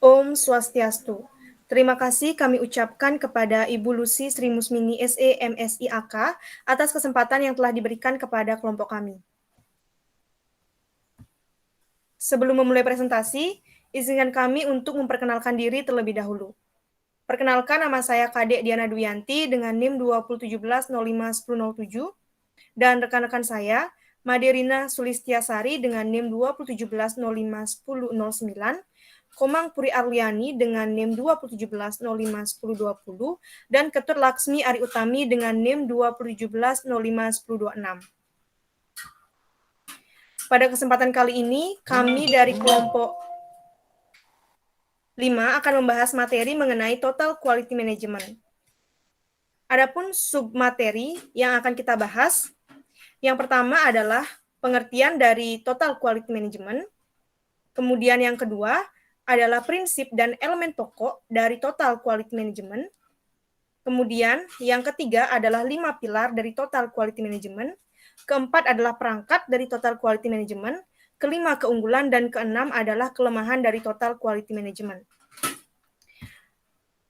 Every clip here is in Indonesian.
Om Swastiastu. Terima kasih kami ucapkan kepada Ibu Lucy Sri Musmini SE MSI AK atas kesempatan yang telah diberikan kepada kelompok kami. Sebelum memulai presentasi, izinkan kami untuk memperkenalkan diri terlebih dahulu. Perkenalkan, nama saya Kadek Diana Duyanti dengan NIM 2017-05-1007 dan rekan-rekan saya, Maderina Sulistiasari dengan NIM 2017-05-1009, Komang Puri Arliani dengan NIM 2017-05-1020, dan Ketut Laksmi Ari Utami dengan NIM 2017-05-1026. Pada kesempatan kali ini, kami dari kelompok 5 akan membahas materi mengenai Total Quality Management. Adapun submateri yang akan kita bahas, yang pertama adalah pengertian dari Total Quality Management. Kemudian yang kedua adalah prinsip dan elemen pokok dari Total Quality Management. Kemudian yang ketiga adalah 5 pilar dari Total Quality Management. Keempat adalah perangkat dari Total Quality Management. Kelima keunggulan dan keenam adalah kelemahan dari Total Quality Management.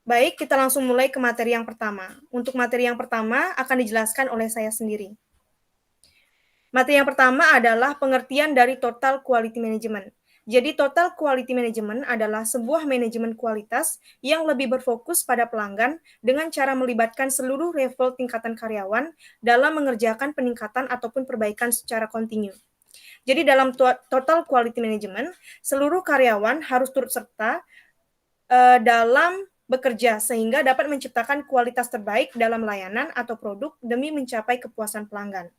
Baik, kita langsung mulai ke materi yang pertama. Untuk materi yang pertama akan dijelaskan oleh saya sendiri. Materi yang pertama adalah pengertian dari Total Quality Management. Jadi Total Quality Management adalah sebuah manajemen kualitas yang lebih berfokus pada pelanggan dengan cara melibatkan seluruh level tingkatan karyawan dalam mengerjakan peningkatan ataupun perbaikan secara kontinu. Jadi dalam Total Quality Management, seluruh karyawan harus turut serta dalam bekerja sehingga dapat menciptakan kualitas terbaik dalam layanan atau produk demi mencapai kepuasan pelanggan.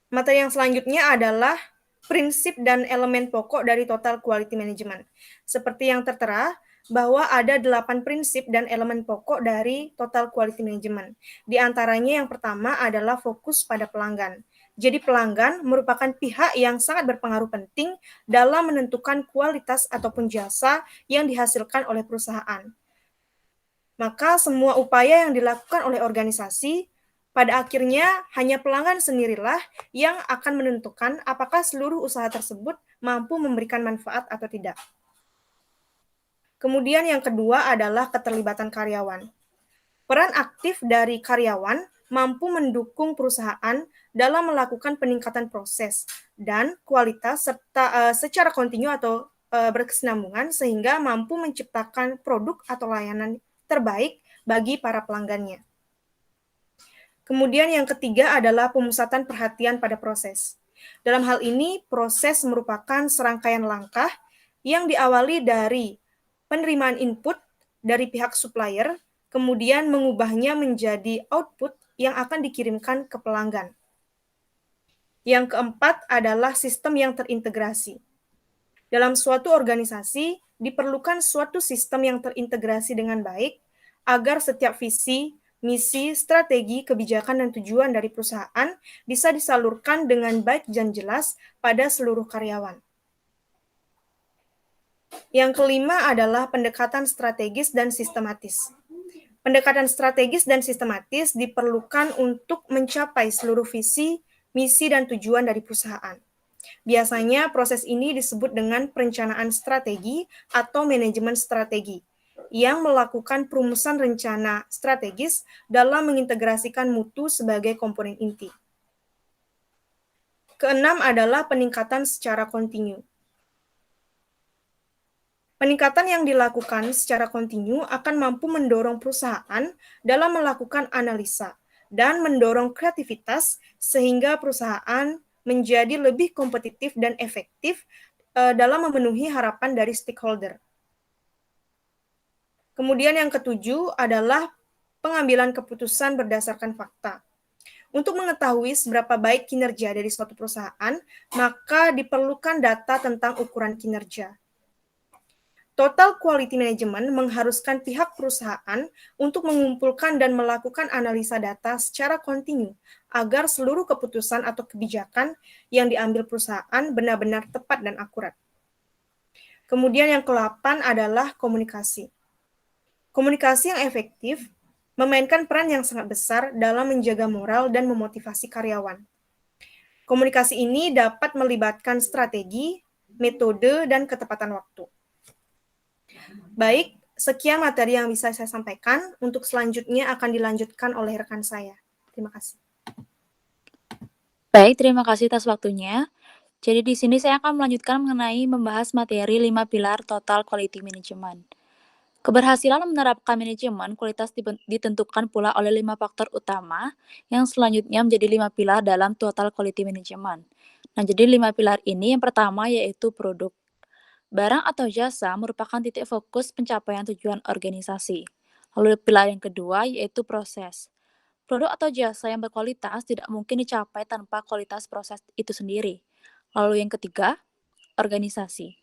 Materi yang selanjutnya adalah prinsip dan elemen pokok dari Total Quality Management. Seperti yang tertera bahwa ada 8 prinsip dan elemen pokok dari Total Quality Management. Di antaranya yang pertama adalah fokus pada pelanggan. Jadi pelanggan merupakan pihak yang sangat berpengaruh penting dalam menentukan kualitas ataupun jasa yang dihasilkan oleh perusahaan. Maka semua upaya yang dilakukan oleh organisasi pada akhirnya hanya pelanggan sendirilah yang akan menentukan apakah seluruh usaha tersebut mampu memberikan manfaat atau tidak. Kemudian yang kedua adalah keterlibatan karyawan. Peran aktif dari karyawan mampu mendukung perusahaan dalam melakukan peningkatan proses dan kualitas serta secara kontinu atau berkesinambungan sehingga mampu menciptakan produk atau layanan terbaik bagi para pelanggannya. Kemudian yang ketiga adalah pemusatan perhatian pada proses. Dalam hal ini, proses merupakan serangkaian langkah yang diawali dari penerimaan input dari pihak supplier, kemudian mengubahnya menjadi output yang akan dikirimkan ke pelanggan. Yang keempat adalah sistem yang terintegrasi. Dalam suatu organisasi, diperlukan suatu sistem yang terintegrasi dengan baik agar setiap visi, misi, strategi, kebijakan, dan tujuan dari perusahaan bisa disalurkan dengan baik dan jelas pada seluruh karyawan. Yang kelima adalah pendekatan strategis dan sistematis. Pendekatan strategis dan sistematis diperlukan untuk mencapai seluruh visi, misi, dan tujuan dari perusahaan. Biasanya proses ini disebut dengan perencanaan strategi atau manajemen strategi, yang melakukan perumusan rencana strategis dalam mengintegrasikan mutu sebagai komponen inti. Keenam adalah peningkatan secara kontinu. Peningkatan yang dilakukan secara kontinu akan mampu mendorong perusahaan dalam melakukan analisa dan mendorong kreativitas sehingga perusahaan menjadi lebih kompetitif dan efektif dalam memenuhi harapan dari stakeholder. Kemudian yang ketujuh adalah pengambilan keputusan berdasarkan fakta. Untuk mengetahui seberapa baik kinerja dari suatu perusahaan, maka diperlukan data tentang ukuran kinerja. Total Quality Management mengharuskan pihak perusahaan untuk mengumpulkan dan melakukan analisa data secara kontinu agar seluruh keputusan atau kebijakan yang diambil perusahaan benar-benar tepat dan akurat. Kemudian yang ke-8 adalah komunikasi. Komunikasi yang efektif memainkan peran yang sangat besar dalam menjaga moral dan memotivasi karyawan. Komunikasi ini dapat melibatkan strategi, metode, dan ketepatan waktu. Baik, sekian materi yang bisa saya sampaikan. Untuk selanjutnya akan dilanjutkan oleh rekan saya. Terima kasih. Baik, terima kasih atas waktunya. Jadi di sini saya akan melanjutkan mengenai membahas materi 5 pilar Total Quality Management. Keberhasilan menerapkan manajemen kualitas ditentukan pula oleh 5 faktor utama yang selanjutnya menjadi 5 pilar dalam Total Quality Management. Nah, jadi 5 pilar ini yang pertama yaitu produk. Barang atau jasa merupakan titik fokus pencapaian tujuan organisasi. Lalu pilar yang kedua yaitu proses. Produk atau jasa yang berkualitas tidak mungkin dicapai tanpa kualitas proses itu sendiri. Lalu yang ketiga, organisasi.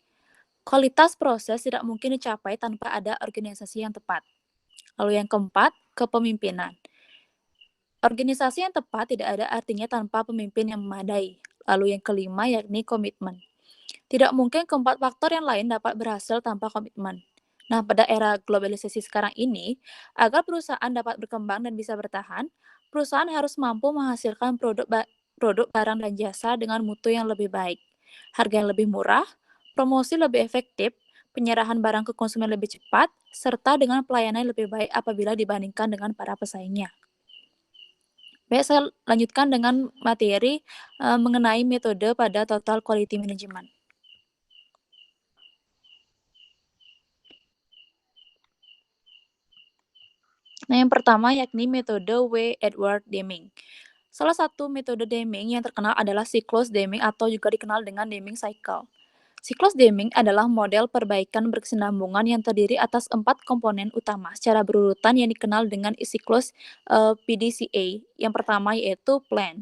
Kualitas proses tidak mungkin dicapai tanpa ada organisasi yang tepat. Lalu yang keempat, kepemimpinan. Organisasi yang tepat tidak ada artinya tanpa pemimpin yang memadai. Lalu yang kelima yakni komitmen. Tidak mungkin keempat faktor yang lain dapat berhasil tanpa komitmen. Nah, pada era globalisasi sekarang ini, agar perusahaan dapat berkembang dan bisa bertahan, perusahaan harus mampu menghasilkan produk barang dan jasa dengan mutu yang lebih baik, harga yang lebih murah, promosi lebih efektif, penyerahan barang ke konsumen lebih cepat, serta dengan pelayanan yang lebih baik apabila dibandingkan dengan para pesaingnya. Baik, saya lanjutkan dengan materi mengenai metode pada Total Quality Management. Nah, yang pertama yakni metode W. Edward Deming. Salah satu metode Deming yang terkenal adalah siklus Deming atau juga dikenal dengan Deming Cycle. Siklus Deming adalah model perbaikan berkesinambungan yang terdiri atas 4 komponen utama secara berurutan yang dikenal dengan siklus PDCA. Yang pertama yaitu Plan.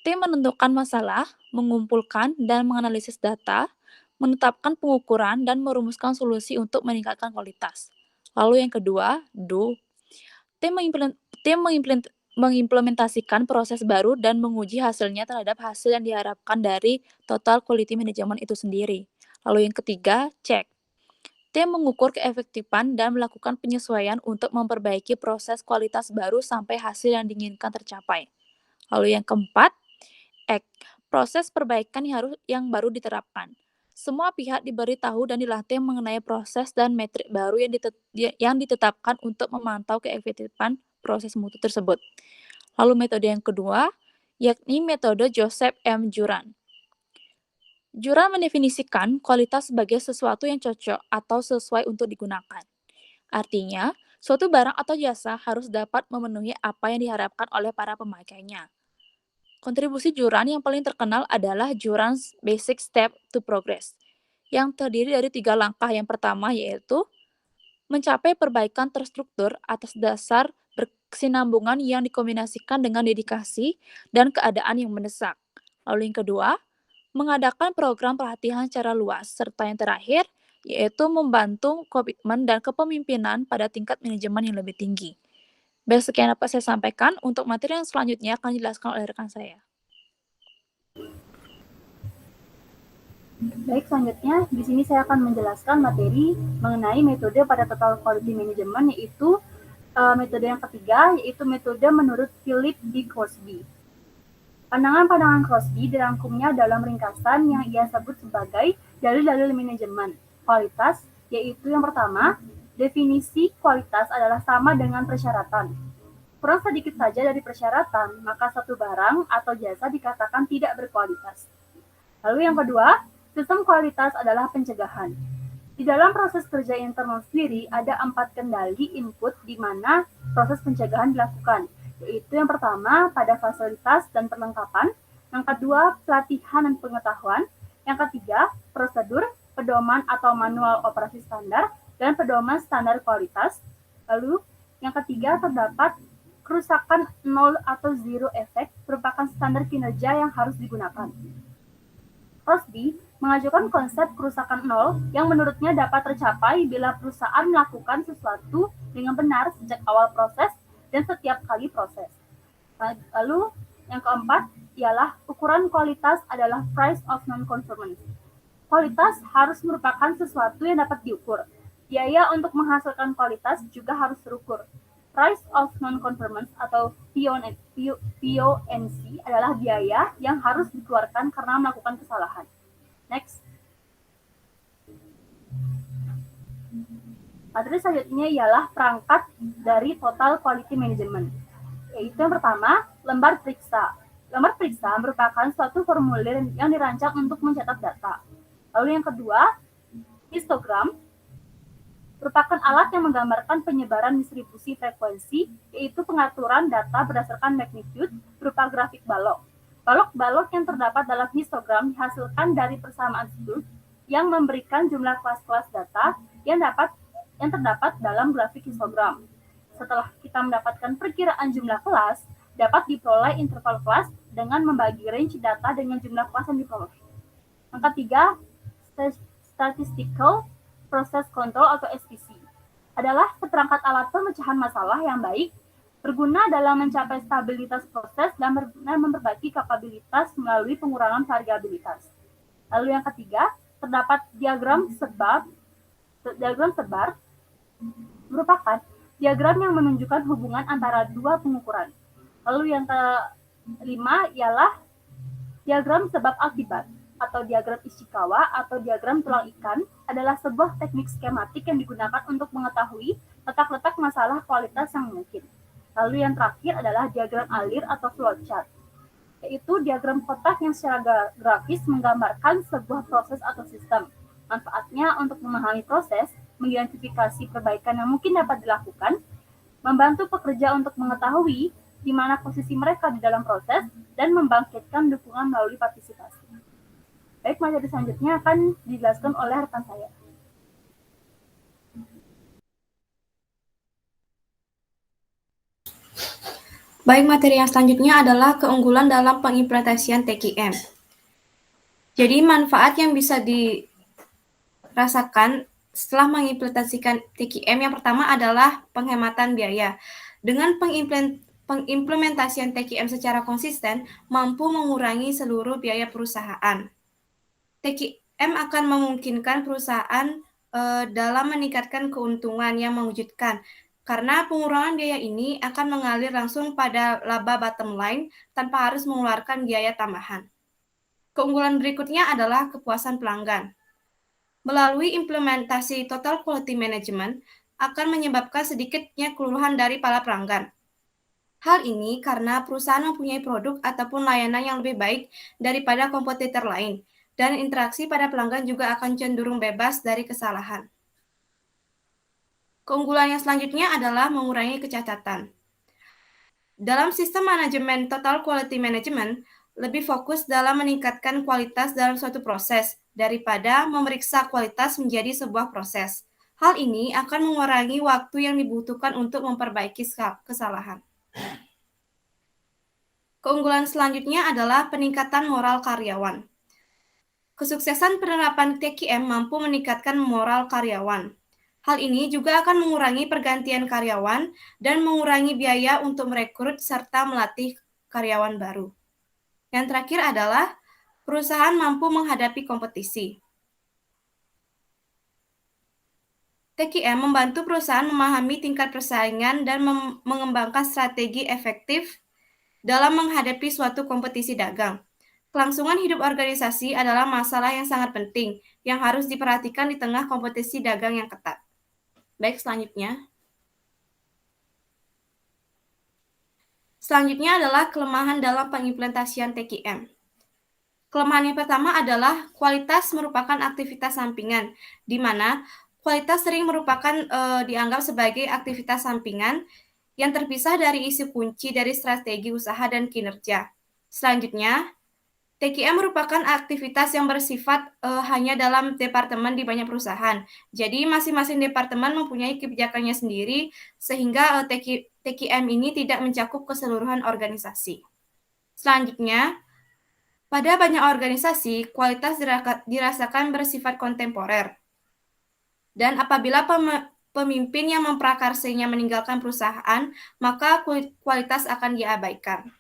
Tim menentukan masalah, mengumpulkan dan menganalisis data, menetapkan pengukuran, dan merumuskan solusi untuk meningkatkan kualitas. Lalu yang kedua, Do. Tim mengimplementasikan proses baru dan menguji hasilnya terhadap hasil yang diharapkan dari Total Quality Management itu sendiri. Lalu yang ketiga, Check. Tim mengukur keefektifan dan melakukan penyesuaian untuk memperbaiki proses kualitas baru sampai hasil yang diinginkan tercapai. Lalu yang keempat, Act. Proses perbaikan yang baru diterapkan. Semua pihak diberitahu dan dilatih mengenai proses dan metrik baru yang ditetapkan untuk memantau keefektifan proses mutu tersebut. Lalu metode yang kedua, yakni metode Joseph M. Juran. Juran mendefinisikan kualitas sebagai sesuatu yang cocok atau sesuai untuk digunakan. Artinya, suatu barang atau jasa harus dapat memenuhi apa yang diharapkan oleh para pemakainya. Kontribusi Juran yang paling terkenal adalah Juran's Basic Step to Progress, yang terdiri dari 3 langkah. Yang pertama yaitu mencapai perbaikan terstruktur atas dasar berkesinambungan yang dikombinasikan dengan dedikasi dan keadaan yang mendesak. Lalu yang kedua, mengadakan program pelatihan secara luas, serta yang terakhir yaitu membantu komitmen dan kepemimpinan pada tingkat manajemen yang lebih tinggi. Baik, sekian dapat saya sampaikan. Untuk materi yang selanjutnya akan dijelaskan oleh rekan saya. Baik, selanjutnya di sini saya akan menjelaskan materi mengenai metode pada Total Quality Management, yaitu metode yang ketiga, yaitu metode menurut Philip D. Crosby. Pandangan-pandangan Crosby dirangkumnya dalam ringkasan yang ia sebut sebagai dalil-dalil manajemen kualitas, yaitu yang pertama, definisi kualitas adalah sama dengan persyaratan. Kurang sedikit saja dari persyaratan, maka satu barang atau jasa dikatakan tidak berkualitas. Lalu yang kedua, sistem kualitas adalah pencegahan. Di dalam proses kerja internal sendiri ada 4 kendali input di mana proses pencegahan dilakukan, yaitu yang pertama pada fasilitas dan perlengkapan, yang kedua pelatihan dan pengetahuan, yang ketiga prosedur, pedoman atau manual operasi standar, dan pedoman standar kualitas. Lalu yang ketiga terdapat kerusakan nol atau zero effect merupakan standar kinerja yang harus digunakan. Crosby mengajukan konsep kerusakan nol yang menurutnya dapat tercapai bila perusahaan melakukan sesuatu dengan benar sejak awal proses dan setiap kali proses. Lalu yang keempat ialah ukuran kualitas adalah price of non-conformance. Kualitas harus merupakan sesuatu yang dapat diukur. Biaya untuk menghasilkan kualitas juga harus terukur. Price of non-conformance atau PONC adalah biaya yang harus dikeluarkan karena melakukan kesalahan. Next. Materi selanjutnya ialah perangkat dari Total Quality Management, yaitu yang pertama, lembar periksa. Lembar periksa merupakan suatu formulir yang dirancang untuk mencatat data. Lalu yang kedua, histogram merupakan alat yang menggambarkan penyebaran distribusi frekuensi, yaitu pengaturan data berdasarkan magnitude berupa grafik balok. Balok-balok yang terdapat dalam histogram dihasilkan dari persamaan sudut yang memberikan jumlah kelas-kelas data yang terdapat dalam grafik histogram. Setelah kita mendapatkan perkiraan jumlah kelas, dapat diperoleh interval kelas dengan membagi range data dengan jumlah kelas yang diperoleh. Yang ketiga, Statistical Process Control atau SPC adalah seperangkat alat pemecahan masalah yang baik, berguna dalam mencapai stabilitas proses dan memperbaiki kapabilitas melalui pengurangan variabilitas. Lalu yang ketiga, terdapat diagram sebar merupakan diagram yang menunjukkan hubungan antara dua pengukuran. Lalu yang kelima ialah diagram sebab akibat atau diagram Ishikawa atau diagram tulang ikan adalah sebuah teknik skematik yang digunakan untuk mengetahui letak-letak masalah kualitas yang mungkin. Lalu yang terakhir adalah diagram alir atau flowchart, yaitu diagram kotak yang secara grafis menggambarkan sebuah proses atau sistem. Manfaatnya untuk memahami proses, mengidentifikasi perbaikan yang mungkin dapat dilakukan, membantu pekerja untuk mengetahui di mana posisi mereka di dalam proses, dan membangkitkan dukungan melalui partisipasi. Baik, materi selanjutnya akan dijelaskan oleh rekan saya. Baik, materi yang selanjutnya adalah keunggulan dalam pengimplementasian TQM. Jadi, manfaat yang bisa dirasakan setelah mengimplementasikan TQM yang pertama adalah penghematan biaya. Dengan pengimplementasian TQM secara konsisten, mampu mengurangi seluruh biaya perusahaan. TQM akan memungkinkan perusahaan dalam meningkatkan keuntungan yang mewujudkan, karena pengurangan biaya ini akan mengalir langsung pada laba bottom line tanpa harus mengeluarkan biaya tambahan. Keunggulan berikutnya adalah kepuasan pelanggan. Melalui implementasi Total Quality Management akan menyebabkan sedikitnya keluhan dari para pelanggan. Hal ini karena perusahaan mempunyai produk ataupun layanan yang lebih baik daripada kompetitor lain, dan interaksi pada pelanggan juga akan cenderung bebas dari kesalahan. Keunggulan yang selanjutnya adalah mengurangi kecacatan. Dalam sistem manajemen Total Quality Management, lebih fokus dalam meningkatkan kualitas dalam suatu proses daripada memeriksa kualitas menjadi sebuah proses. Hal ini akan mengurangi waktu yang dibutuhkan untuk memperbaiki kesalahan. Keunggulan selanjutnya adalah peningkatan moral karyawan. Kesuksesan penerapan TQM mampu meningkatkan moral karyawan. Hal ini juga akan mengurangi pergantian karyawan dan mengurangi biaya untuk merekrut serta melatih karyawan baru. Yang terakhir adalah perusahaan mampu menghadapi kompetisi. TQM membantu perusahaan memahami tingkat persaingan dan mengembangkan strategi efektif dalam menghadapi suatu kompetisi dagang. Kelangsungan hidup organisasi adalah masalah yang sangat penting yang harus diperhatikan di tengah kompetisi dagang yang ketat. Baik, selanjutnya. Selanjutnya adalah kelemahan dalam pengimplementasian TQM. Kelemahan yang pertama adalah kualitas merupakan aktivitas sampingan, di mana kualitas sering merupakan dianggap sebagai aktivitas sampingan yang terpisah dari isi kunci dari strategi usaha dan kinerja. Selanjutnya, TQM merupakan aktivitas yang bersifat hanya dalam departemen di banyak perusahaan. Jadi masing-masing departemen mempunyai kebijakannya sendiri, sehingga TQM ini tidak mencakup keseluruhan organisasi. Selanjutnya, pada banyak organisasi, kualitas dirasakan bersifat kontemporer. Dan apabila pemimpin yang memprakarsainya meninggalkan perusahaan, maka kualitas akan diabaikan.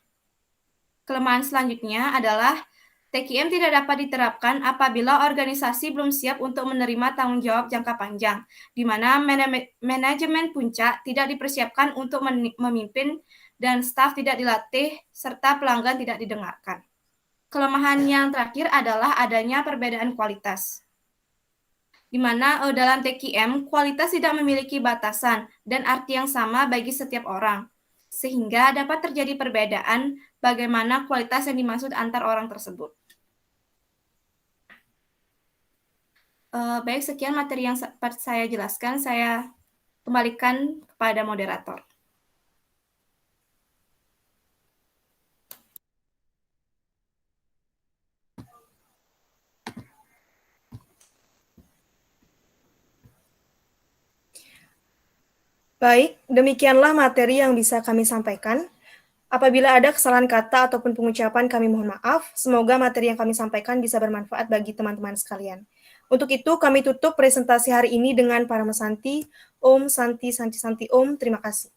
Kelemahan selanjutnya adalah TQM tidak dapat diterapkan apabila organisasi belum siap untuk menerima tanggung jawab jangka panjang, di mana manajemen puncak tidak dipersiapkan untuk memimpin dan staf tidak dilatih, serta pelanggan tidak didengarkan. Kelemahan yang terakhir adalah adanya perbedaan kualitas. di mana dalam TQM kualitas tidak memiliki batasan dan arti yang sama bagi setiap orang, sehingga dapat terjadi perbedaan bagaimana kualitas yang dimaksud antar orang tersebut. Baik, sekian materi yang saya jelaskan. Saya kembalikan kepada moderator. Baik, demikianlah materi yang bisa kami sampaikan. Apabila ada kesalahan kata ataupun pengucapan, kami mohon maaf. Semoga materi yang kami sampaikan bisa bermanfaat bagi teman-teman sekalian. Untuk itu, kami tutup presentasi hari ini dengan Paramasanti. Om Santi Santi Santi Om. Terima kasih.